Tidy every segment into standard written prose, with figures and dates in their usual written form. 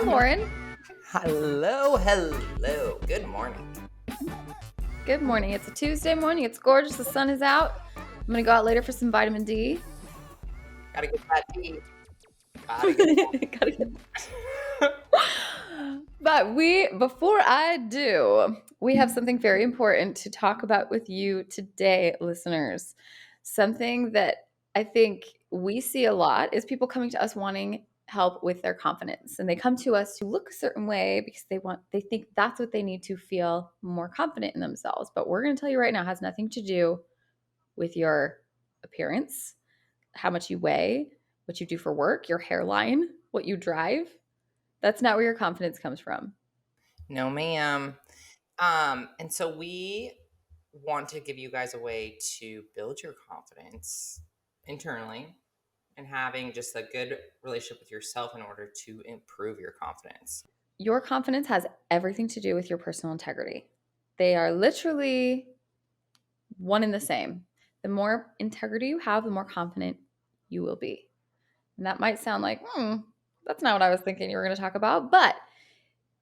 Lauren. Hello. Good morning. Good morning. It's a Tuesday morning. It's gorgeous. The sun is out. I'm going to go out later for some vitamin D. Gotta get that tea. Gotta get But before I do, we have something very important to talk about with you today, listeners. Something that I think we see a lot is people coming to us wanting help with their confidence. And they come to us to look a certain way because they think that's what they need to feel more confident in themselves. But we're going to tell you right now, it has nothing to do with your appearance, how much you weigh, what you do for work, your hairline, what you drive. That's not where your confidence comes from. No, ma'am. And so we want to give you guys a way to build your confidence internally and having just a good relationship with yourself in order to improve your confidence. Your confidence has everything to do with your personal integrity. They are literally one and the same. The more integrity you have, the more confident you will be. And that might sound like, that's not what I was thinking you were going to talk about, but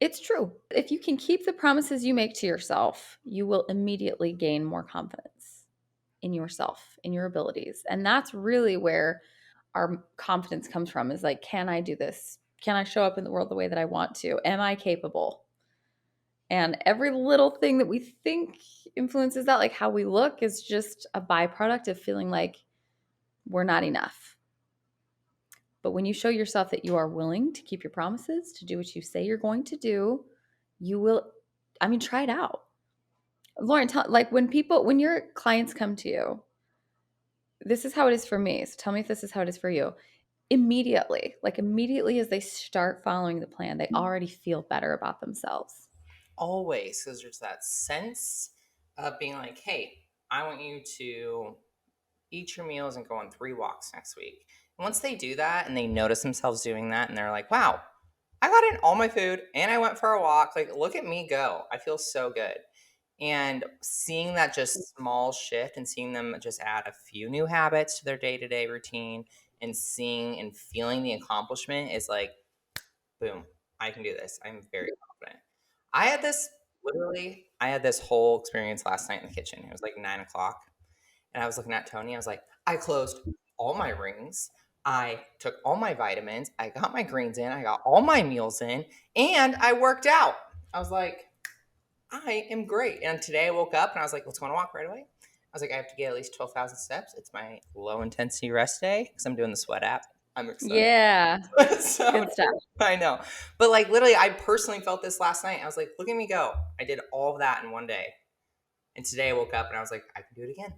it's true. If you can keep the promises you make to yourself, you will immediately gain more confidence in yourself, in your abilities. And that's really where our confidence comes from, is like, can I do this? Can I show up in the world the way that I want to? Am I capable? And every little thing that we think influences that, like how we look, is just a byproduct of feeling like we're not enough. But when you show yourself that you are willing to keep your promises, to do what you say you're going to do, you will, try it out. Lauren, when your clients come to you, this is how it is for me. So tell me if this is how it is for you. Immediately as they start following the plan, they already feel better about themselves. Always, because there's that sense of being like, hey, I want you to eat your meals and go on 3 walks next week. And once they do that and they notice themselves doing that and they're like, wow, I got in all my food and I went for a walk. Like, look at me go. I feel so good. And seeing that just small shift and seeing them just add a few new habits to their day-to-day routine and seeing and feeling the accomplishment is like, boom, I can do this. I'm very confident. I had this whole experience last night in the kitchen. It was like 9 o'clock. And I was looking at Tony. I was like, I closed all my rings. I took all my vitamins. I got my greens in. I got all my meals in. And I worked out. I was like, I am great. And today I woke up and I was like, let's go on a walk right away. I was like, I have to get at least 12,000 steps. It's my low intensity rest day because I'm doing the sweat app. I'm excited. Yeah. So, good stuff. I know. But like literally, I personally felt this last night. I was like, look at me go. I did all of that in one day. And today I woke up and I was like, I can do it again.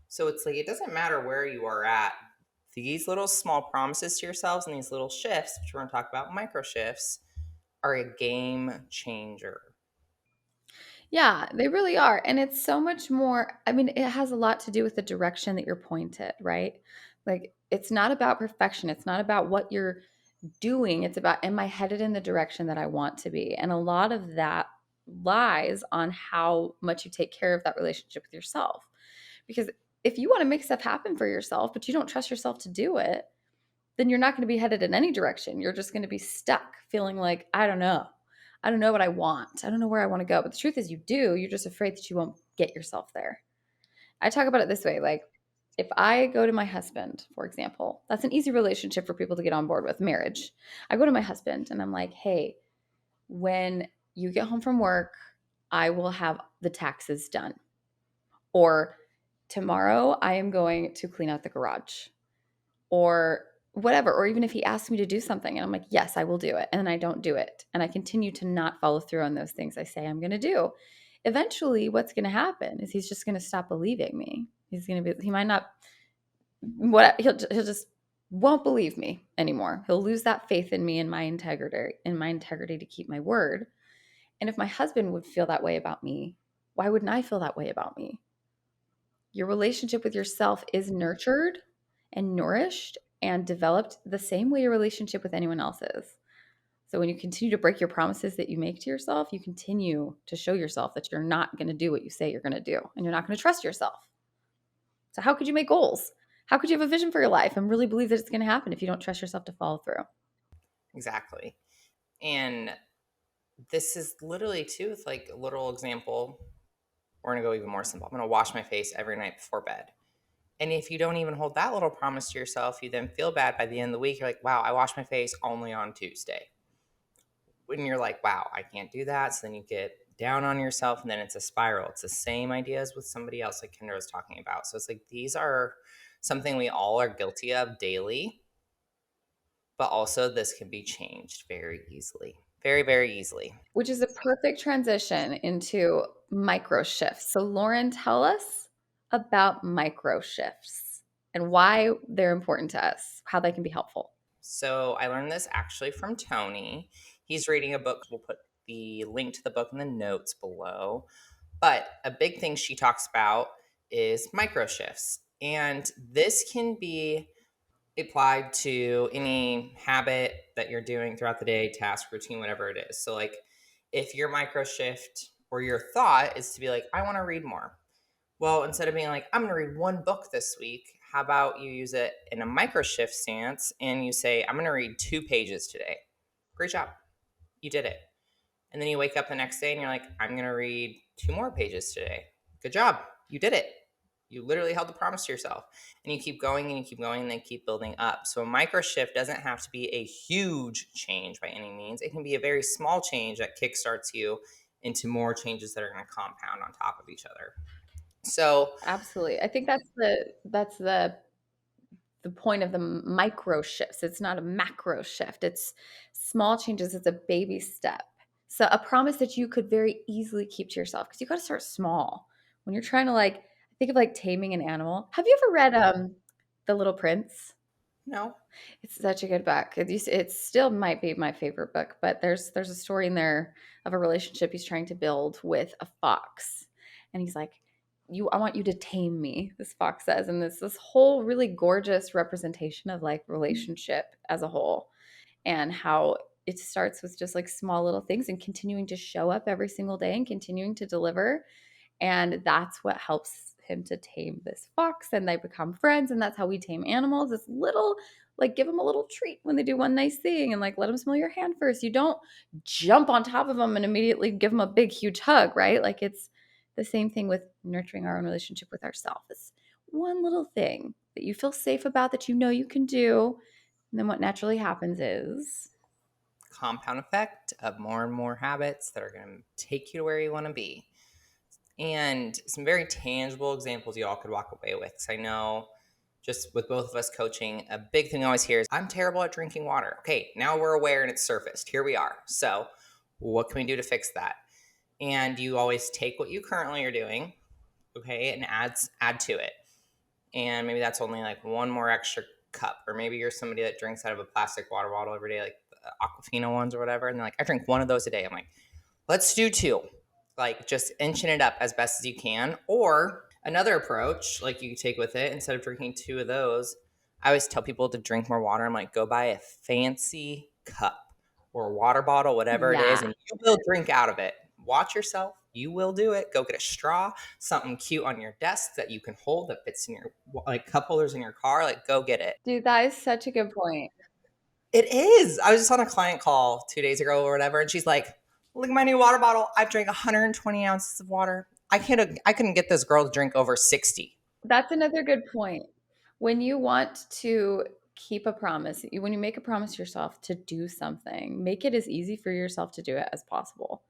So it's like, it doesn't matter where you are at. These little small promises to yourselves and these little shifts, which we're going to talk about, micro shifts, are a game changer. Yeah, they really are. And it's so much more. It has a lot to do with the direction that you're pointed, right? Like, it's not about perfection. It's not about what you're doing. It's about, am I headed in the direction that I want to be? And a lot of that lies on how much you take care of that relationship with yourself. Because if you want to make stuff happen for yourself, but you don't trust yourself to do it, then you're not going to be headed in any direction. You're just going to be stuck feeling like, I don't know what I want. I don't know where I want to go. But the truth is you do. You're just afraid that you won't get yourself there. I talk about it this way. Like, if I go to my husband, for example, that's an easy relationship for people to get on board with, marriage. I go to my husband and I'm like, hey, when you get home from work, I will have the taxes done. Or tomorrow I am going to clean out the garage. Or whatever. Or even if he asks me to do something and I'm like, yes, I will do it. And then I don't do it. And I continue to not follow through on those things I say I'm going to do. Eventually, what's going to happen is he's just going to stop believing me. He might not, he'll just won't believe me anymore. He'll lose that faith in me and my integrity to keep my word. And if my husband would feel that way about me, why wouldn't I feel that way about me? Your relationship with yourself is nurtured and nourished and developed the same way your relationship with anyone else is. So when you continue to break your promises that you make to yourself, you continue to show yourself that you're not going to do what you say you're going to do, and you're not going to trust yourself. So how could you make goals? How could you have a vision for your life and really believe that it's going to happen if you don't trust yourself to follow through? Exactly. And this is literally too, with like a little example. We're gonna go even more simple. I'm gonna wash my face every night before bed. And if you don't even hold that little promise to yourself, you then feel bad by the end of the week. You're like, wow, I wash my face only on Tuesday. When you're like, wow, I can't do that. So then you get down on yourself and then it's a spiral. It's the same ideas with somebody else, like Kendra was talking about. So it's like these are something we all are guilty of daily, but also this can be changed very easily. Very, very easily. Which is a perfect transition into micro shifts. So, Lauren, tell us about micro shifts and why they're important to us, how they can be helpful. So I learned this actually from Tony. He's reading a book. We'll put the link to the book in the notes below. But a big thing she talks about is micro shifts. And this can be applied to any habit that you're doing throughout the day, task, routine, whatever it is. So, like, if your micro shift or your thought is to be like, I want to read more. Well, instead of being like, I'm going to read one book this week, how about you use it in a micro shift stance and you say, I'm going to read 2 pages today. Great job. You did it. And then you wake up the next day and you're like, I'm going to read 2 more pages today. Good job. You did it. You literally held the promise to yourself. And you keep going and you keep going and they keep building up. So a micro shift doesn't have to be a huge change by any means. It can be a very small change that kickstarts you into more changes that are going to compound on top of each other. So, Absolutely. I think that's the point of the micro shifts. It's not a macro shift. It's small changes. It's a baby step. So a promise that you could very easily keep to yourself because you got to start small. When you're trying to like think of like taming an animal. Have you ever read The Little Prince? no, It's such a good book. It still might be my favorite book, but there's a story in there of a relationship he's trying to build with a fox, and he's like, "I want you to tame me." This fox says, and this whole really gorgeous representation of like relationship as a whole, and how it starts with just like small little things and continuing to show up every single day and continuing to deliver, and that's what helps him to tame this fox. And they become friends. And that's how we tame animals. It's little, like, give them a little treat when they do one nice thing and like let them smell your hand first. You don't jump on top of them and immediately give them a big, huge hug, right? Like, it's the same thing with nurturing our own relationship with ourselves. It's one little thing that you feel safe about that you know you can do. And then what naturally happens is compound effect of more and more habits that are going to take you to where you want to be. And some very tangible examples you all could walk away with. Because I know just with both of us coaching, a big thing I always hear is, I'm terrible at drinking water. Okay, now we're aware and it's surfaced. Here we are. So, what can we do to fix that? And you always take what you currently are doing, okay, and add to it. And maybe that's only like one more extra cup, or maybe you're somebody that drinks out of a plastic water bottle every day, like the Aquafina ones or whatever, and they're like, I drink one of those a day. I'm like, let's do two, like just inching it up as best as you can. Or another approach, like you take with it, instead of drinking two of those, I always tell people to drink more water. I'm like, go buy a fancy cup or water bottle, whatever it is, yeah. and you will drink out of it. Watch yourself. You will do it. Go get a straw, something cute on your desk that you can hold that fits in your like cup holders in your car. Like, go get it. Dude, that is such a good point. It is. I was just on a client call 2 days ago or whatever, and she's like, "Look at my new water bottle. I've drank 120 ounces of water. I couldn't get this girl to drink over 60." That's another good point. When you want to keep a promise, when you make a promise to yourself to do something, make it as easy for yourself to do it as possible.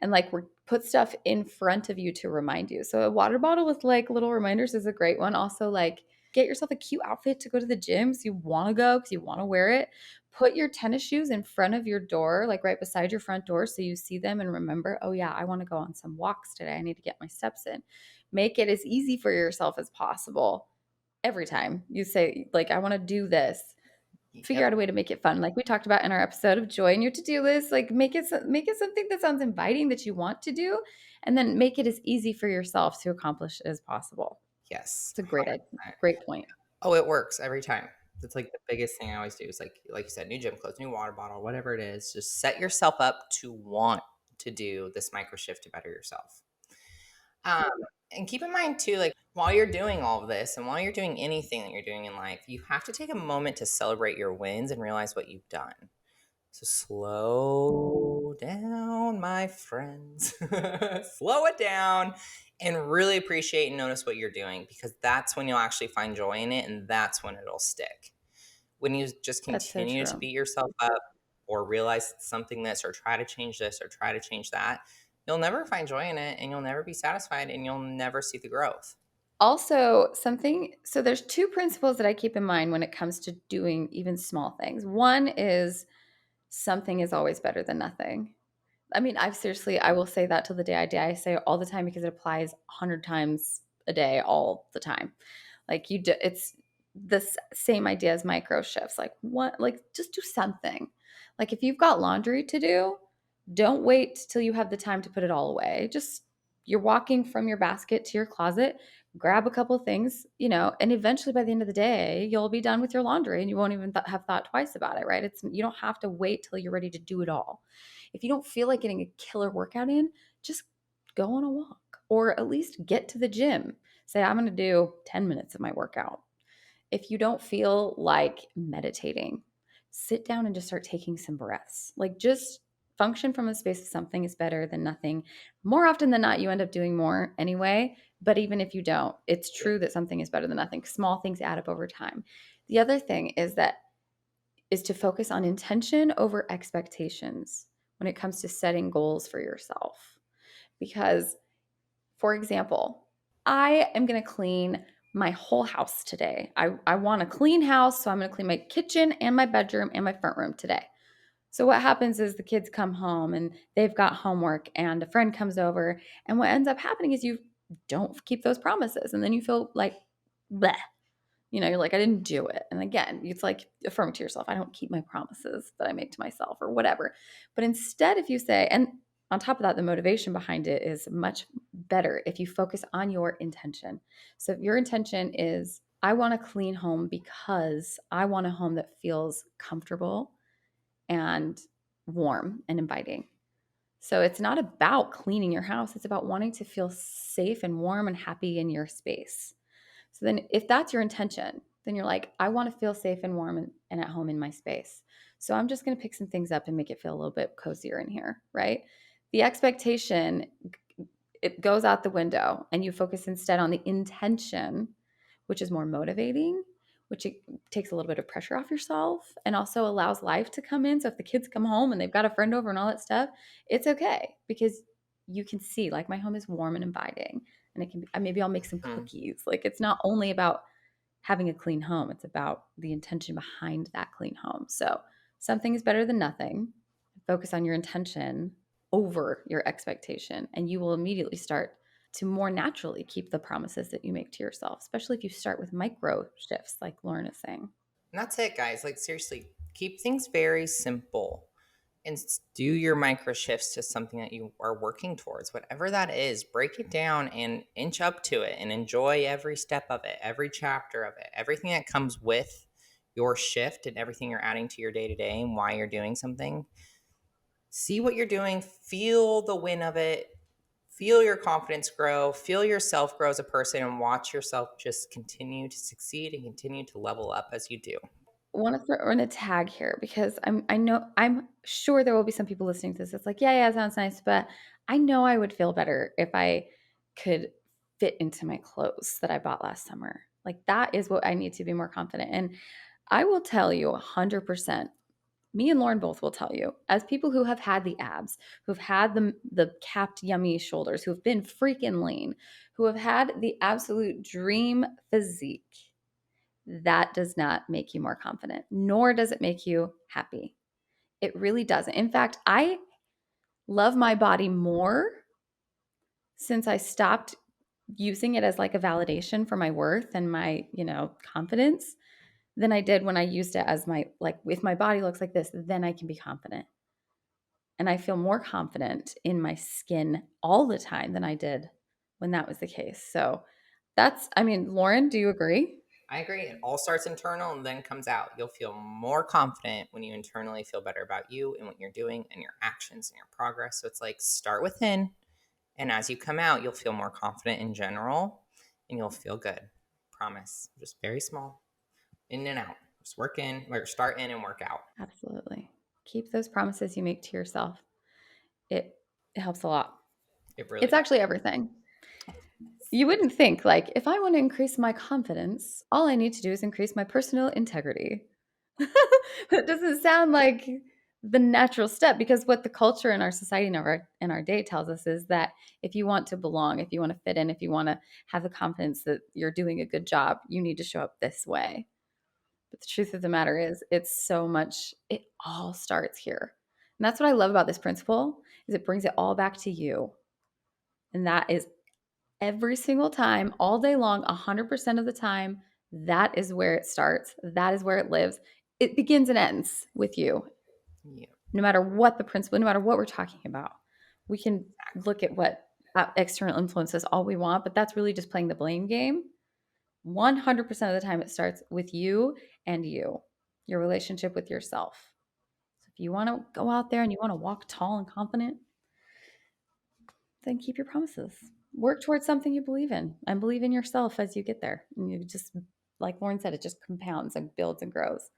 And like put stuff in front of you to remind you. So a water bottle with like little reminders is a great one. Also, like get yourself a cute outfit to go to the gym so you want to go because you want to wear it. Put your tennis shoes in front of your door, like right beside your front door, so you see them and remember, oh yeah, I want to go on some walks today. I need to get my steps in. Make it as easy for yourself as possible every time you say, like, I want to do this. Figure Yep. out a way to make it fun, like we talked about in our episode of joy in your to-do list. Like, make it something that sounds inviting that you want to do, and then make it as easy for yourself to accomplish as possible. Yes. It's a Right. great point. Oh, it works every time. That's like the biggest thing I always do is like you said, new gym clothes, new water bottle, whatever it is. Just set yourself up to want to do this micro shift to better yourself. Um, and keep in mind too, like while you're doing all of this and while you're doing anything that you're doing in life, you have to take a moment to celebrate your wins and realize what you've done. So slow down, my friends. Slow it down and really appreciate and notice what you're doing, because that's when you'll actually find joy in it, and that's when it'll stick. When you just That's so continue to true. beat yourself up or realize something this or try to change this or try to change that, you'll never find joy in it, and you'll never be satisfied, and you'll never see the growth. Also, so there's two principles that I keep in mind when it comes to doing even small things. One is something is always better than nothing. I mean, I will say that till the day I die. I say it all the time because it applies 100 times a day, all the time. Like it's the same idea as micro shifts. Like what, like just do something. Like if you've got laundry to do, don't wait till you have the time to put it all away. Just you're walking from your basket to your closet, grab a couple things, and eventually by the end of the day, you'll be done with your laundry and you won't even have thought twice about it, right? You don't have to wait till you're ready to do it all. If you don't feel like getting a killer workout in, just go on a walk or at least get to the gym. Say, I'm going to do 10 minutes of my workout. If you don't feel like meditating, sit down and just start taking some breaths. Like just function from a space of something is better than nothing. More often than not, you end up doing more anyway. But even if you don't, it's Yeah. true that something is better than nothing. Small things add up over time. The other thing is to focus on intention over expectations when it comes to setting goals for yourself. Because, for example, I am going to clean my whole house today. I want a clean house, so I'm going to clean my kitchen and my bedroom and my front room today. So, what happens is the kids come home and they've got homework, and a friend comes over. And what ends up happening is you don't keep those promises. And then you feel like, bleh, you're like, I didn't do it. And again, it's like affirm to yourself, I don't keep my promises that I make to myself or whatever. But instead, if you say, and on top of that, the motivation behind it is much better if you focus on your intention. So if your intention is, I want a clean home because I want a home that feels comfortable and warm and inviting. So it's not about cleaning your house, it's about wanting to feel safe and warm and happy in your space. So then, if that's your intention, then you're like, I want to feel safe and warm and at home in my space. So I'm just going to pick some things up and make it feel a little bit cozier in here, right? The expectation, it goes out the window and you focus instead on the intention, which is more motivating, which it takes a little bit of pressure off yourself and also allows life to come in. So if the kids come home and they've got a friend over and all that stuff, it's okay because you can see like my home is warm and inviting and it can be, maybe I'll make some Hmm. cookies. Like it's not only about having a clean home, it's about the intention behind that clean home. So something is better than nothing. Focus on your intention over your expectation, and you will immediately start to more naturally keep the promises that you make to yourself, especially if you start with micro shifts, like Lauren is saying. And that's it, guys. Like, seriously, keep things very simple and do your micro shifts to something that you are working towards. Whatever that is, break it down and inch up to it and enjoy every step of it, every chapter of it, everything that comes with your shift and everything you're adding to your day to day and why you're doing something. See what you're doing, feel the win of it, feel your confidence grow, feel yourself grow as a person, and watch yourself just continue to succeed and continue to level up as you do. Want to throw in a tag here because I'm sure there will be some people listening to this. It's like, yeah, it sounds nice, but I know I would feel better if I could fit into my clothes that I bought last summer. Like that is what I need to be more confident. And I will tell you 100%. Me and Lauren both will tell you, as people who have had the abs, who've had the capped yummy shoulders, who have been freaking lean, who have had the absolute dream physique, that does not make you more confident, nor does it make you happy. It really doesn't. In fact, I love my body more since I stopped using it as like a validation for my worth and my, confidence than I did when I used it as my, like, if my body looks like this, then I can be confident. And I feel more confident in my skin all the time than I did when that was the case. So I mean, Lauren, do you agree? I agree. It all starts internal and then comes out. You'll feel more confident when you internally feel better about you and what you're doing and your actions and your progress. So it's like start within. And as you come out, you'll feel more confident in general and you'll feel good. Promise. Just very small, in and out. Just work in, or start in and work out. Absolutely. Keep those promises you make to yourself. It helps a lot. It really It's does. actually everything. You wouldn't think, like, if I want to increase my confidence, all I need to do is increase my personal integrity. That doesn't sound like the natural step, because what the culture in our society and our day tells us is that if you want to belong, if you want to fit in, if you want to have the confidence that you're doing a good job, you need to show up this way. But the truth of the matter is, it's so much, it all starts here. And that's what I love about this principle, is it brings it all back to you. And that is every single time, all day long, 100% of the time, that is where it starts. That is where it lives. It begins and ends with you, Yeah, no matter what the principle, no matter what we're talking about. We can exactly. look at what external influences all we want, but that's really just playing the blame game. 100% of the time, it starts with you and your relationship with yourself. So if you want to go out there and you want to walk tall and confident, then keep your promises. Work towards something you believe in and believe in yourself as you get there. And you just, like Lauren said, it just compounds and builds and grows.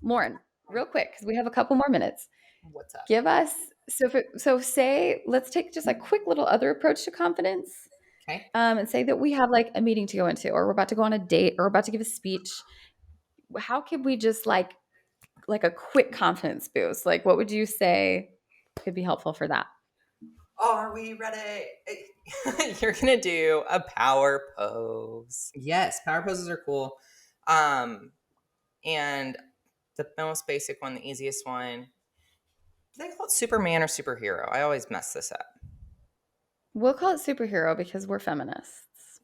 Lauren, real quick, because we have a couple more minutes, What's up? give us, so say, let's take just a quick little other approach to confidence, Okay. and say that we have like a meeting to go into, or we're about to go on a date, or we're about to give a speech. How could we just like a quick confidence boost? Like, what would you say could be helpful for that? Are we ready? You're gonna do a power pose. Yes, power poses are cool. And the most basic one, the easiest one, do they call it Superman or superhero? I always mess this up. We'll call it superhero because we're feminists.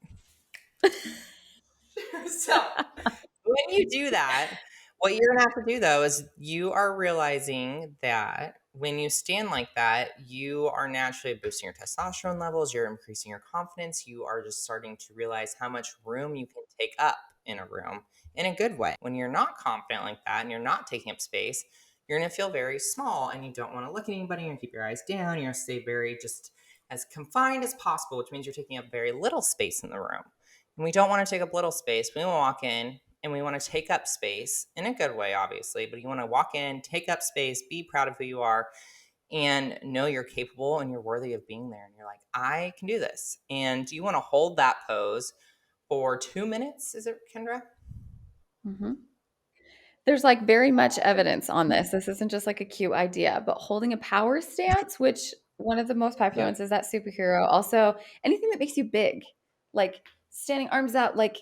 So when you do that, what you're gonna have to do though is you are realizing that when you stand like that, you are naturally boosting your testosterone levels, you're increasing your confidence, you are just starting to realize how much room you can take up in a room in a good way. When you're not confident like that and you're not taking up space, you're gonna feel very small and you don't want to look at anybody, you're gonna keep your eyes down, you're gonna stay very just as confined as possible, which means you're taking up very little space in the room. And we don't want to take up little space. We want to walk in and we want to take up space in a good way, obviously, but you want to walk in, take up space, be proud of who you are, and know you're capable and you're worthy of being there. And you're like, I can do this. And you want to hold that pose for 2 minutes. Is it, Kendra? Mhm. There's like very much evidence on this. This isn't just like a cute idea, but holding a power stance, which one of the most popular Yep. ones is that superhero. Also, anything that makes you big, like standing arms out, like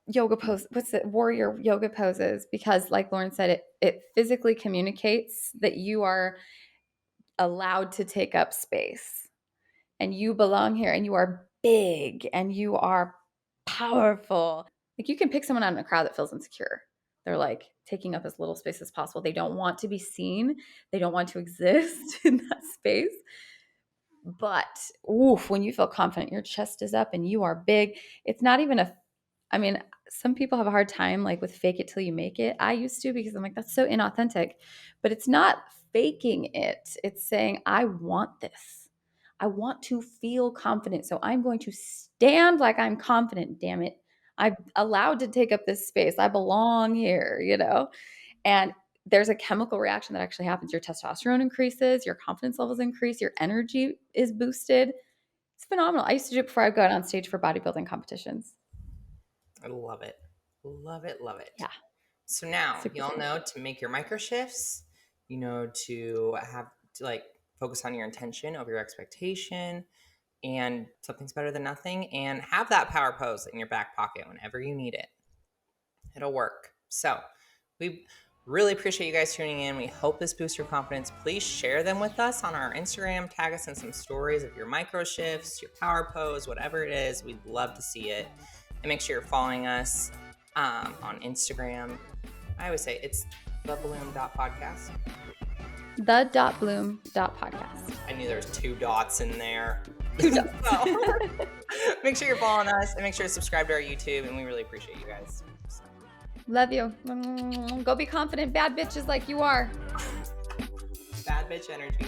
yoga pose. What's it? Warrior yoga poses, because like Lauren said, it physically communicates that you are allowed to take up space and you belong here and you are big and you are powerful. Like, you can pick someone out in a crowd that feels insecure. They're like taking up as little space as possible. They don't want to be seen. They don't want to exist in that space. But oof, when you feel confident, your chest is up and you are big. It's not even a, I mean, some people have a hard time like with fake it till you make it. I used to, because I'm like, that's so inauthentic. But it's not faking it. It's saying, I want this. I want to feel confident. So I'm going to stand like I'm confident, damn it. I'm allowed to take up this space. I belong here, you know? And there's a chemical reaction that actually happens. Your testosterone increases, your confidence levels increase, your energy is boosted. It's phenomenal. I used to do it before I would go out on stage for bodybuilding competitions. I love it. Love it. Love it. Yeah, So now super y'all fun. know to make your micro shifts, you know, to have to like focus on your intention over your expectation, and something's better than nothing, and have that power pose in your back pocket whenever you need it. It'll work. So we really appreciate you guys tuning in. We hope this boosts your confidence. Please share them with us on our Instagram. Tag us in some stories of your micro shifts, your power pose, whatever it is. We'd love to see it. And make sure you're following us on Instagram. I always say it's thebloom.podcast. The.bloom.podcast. I knew there was 2 dots in there. Two dots. So make sure you're following us and make sure to subscribe to our YouTube. And we really appreciate you guys. So, Love you. Go be confident, bad bitches like you are. bad bitch energy.